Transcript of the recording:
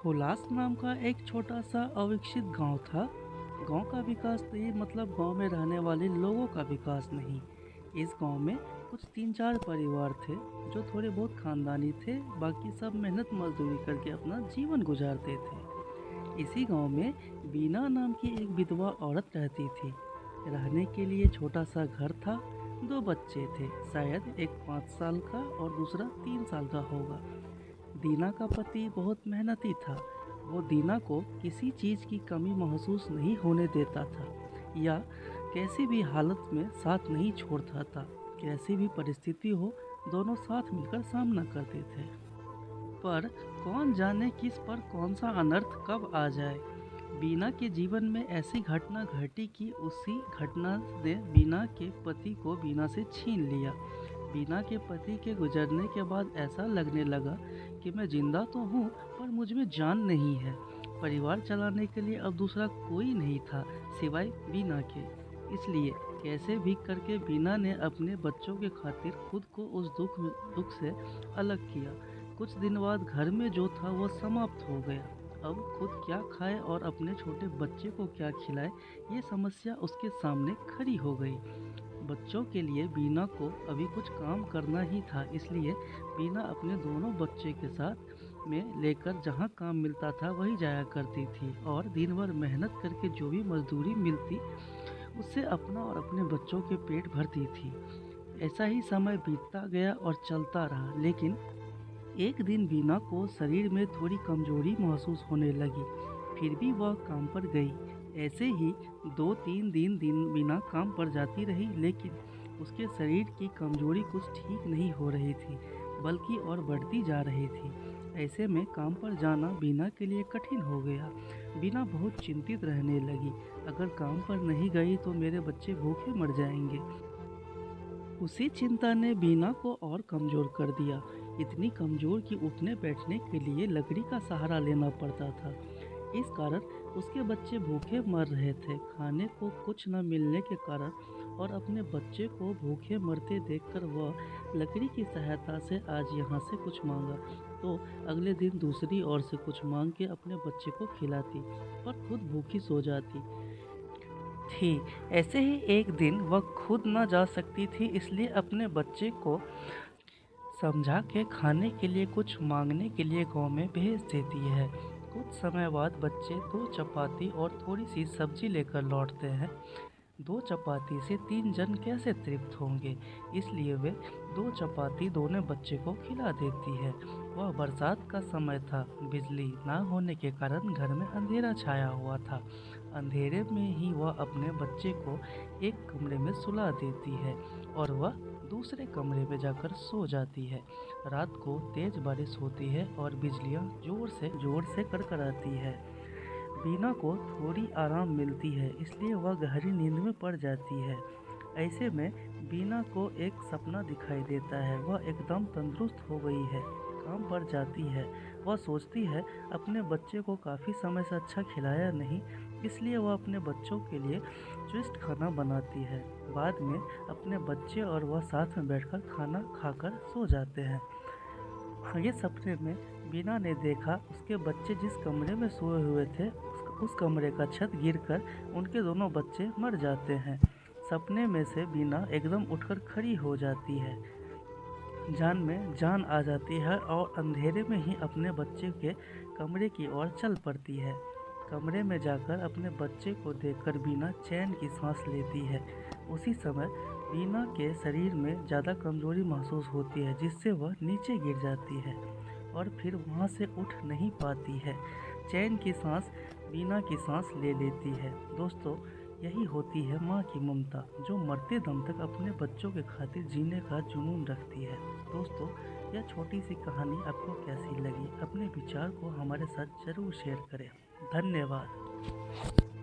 हुलास नाम का एक छोटा सा अविकसित गांव था। गांव का विकास नहीं मतलब गांव में रहने वाले लोगों का विकास नहीं। इस गांव में कुछ 3-4 परिवार थे जो थोड़े बहुत खानदानी थे, बाकी सब मेहनत मजदूरी करके अपना जीवन गुजारते थे। इसी गांव में बीना नाम की एक विधवा औरत रहती थी। रहने के लिए छोटा सा घर था। दो बच्चे थे, शायद एक 5 साल का और दूसरा 3 साल का होगा। दीना का पति बहुत मेहनती था। वो दीना को किसी चीज़ की कमी महसूस नहीं होने देता था या कैसी भी हालत में साथ नहीं छोड़ता था। कैसी भी परिस्थिति हो, दोनों साथ मिलकर सामना करते थे। पर कौन जाने किस पर कौन सा अनर्थ कब आ जाए। बीना के जीवन में ऐसी घटना घटी कि उसी घटना ने बीना के पति को बीना से छीन लिया। बीना के पति के गुजरने के बाद ऐसा लगने लगा कि मैं जिंदा तो हूँ पर मुझ में जान नहीं है। परिवार चलाने के लिए अब दूसरा कोई नहीं था सिवाय बीना के। इसलिए कैसे भी करके बीना ने अपने बच्चों के खातिर खुद को उस दुख से अलग किया। कुछ दिन बाद घर में जो था वो समाप्त हो गया। अब खुद क्या खाए और अपने छोटे बच्चे को क्या खिलाए, ये समस्या उसके सामने खड़ी हो गई। बच्चों के लिए बीना को अभी कुछ काम करना ही था, इसलिए बीना अपने दोनों बच्चे के साथ में लेकर जहाँ काम मिलता था वही जाया करती थी और दिन भर मेहनत करके जो भी मजदूरी मिलती उससे अपना और अपने बच्चों के पेट भरती थी। ऐसा ही समय बीतता गया और चलता रहा, लेकिन एक दिन बीना को शरीर में थोड़ी कमजोरी महसूस होने लगी। फिर भी वह काम पर गई। ऐसे ही 2-3 दिन बीना काम पर जाती रही, लेकिन उसके शरीर की कमजोरी कुछ ठीक नहीं हो रही थी, बल्कि और बढ़ती जा रही थी। ऐसे में काम पर जाना बीना के लिए कठिन हो गया। बीना बहुत चिंतित रहने लगी। अगर काम पर नहीं गई तो मेरे बच्चे भूखे मर जाएंगे। उसी चिंता ने बीना को और कमज़ोर कर दिया। इतनी कमज़ोर कि उठने बैठने के लिए लकड़ी का सहारा लेना पड़ता था। इस कारण उसके बच्चे भूखे मर रहे थे। खाने को कुछ न मिलने के कारण और अपने बच्चे को भूखे मरते देखकर वह लकड़ी की सहायता से आज यहाँ से कुछ मांगा तो अगले दिन दूसरी ओर से कुछ मांग के अपने बच्चे को खिलाती, पर खुद भूखी सो जाती थी। ऐसे ही एक दिन वह खुद न जा सकती थी, इसलिए अपने बच्चे को समझा के खाने के लिए कुछ मांगने के लिए गांव में भेज देती है। कुछ समय बाद बच्चे 2 चपाती और थोड़ी सी सब्जी लेकर लौटते हैं। 2 चपाती से 3 जन कैसे तृप्त होंगे, इसलिए वे 2 चपाती दोनों बच्चे को खिला देती है। वह बरसात का समय था। बिजली ना होने के कारण घर में अंधेरा छाया हुआ था। अंधेरे में ही वह अपने बच्चे को एक कमरे में सुला देती है और वह दूसरे कमरे में जाकर सो जाती है। रात को तेज बारिश होती है और बिजलियां जोर से कड़कड़ाती है। बीना को थोड़ी आराम मिलती है, इसलिए वह गहरी नींद में पड़ जाती है। ऐसे में बीना को एक सपना दिखाई देता है। वह एकदम तंदुरुस्त हो गई है, काम पर जाती है। वह सोचती है अपने बच्चे को काफ़ी समय से अच्छा खिलाया नहीं, इसलिए वह अपने बच्चों के लिए स्वस्थ खाना बनाती है। बाद में अपने बच्चे और वह साथ में बैठकर खाना खाकर सो जाते हैं। ये सपने में बीना ने देखा उसके बच्चे जिस कमरे में सोए हुए थे उस कमरे का छत गिरकर उनके दोनों बच्चे मर जाते हैं। सपने में से बीना एकदम उठकर खड़ी हो जाती है। जान में जान आ जाती है और अंधेरे में ही अपने बच्चे के कमरे की ओर चल पड़ती है। कमरे में जाकर अपने बच्चे को देखकर बीना चैन की सांस लेती है। उसी समय बीना के शरीर में ज़्यादा कमजोरी महसूस होती है, जिससे वह नीचे गिर जाती है और फिर वहाँ से उठ नहीं पाती है। चैन की सांस बीना की सांस ले लेती है। दोस्तों, यही होती है माँ की ममता, जो मरते दम तक अपने बच्चों के खातिर जीने का जुनून रखती है। दोस्तों, यह छोटी सी कहानी आपको कैसी लगी? अपने विचार को हमारे साथ ज़रूर शेयर करें। धन्यवाद।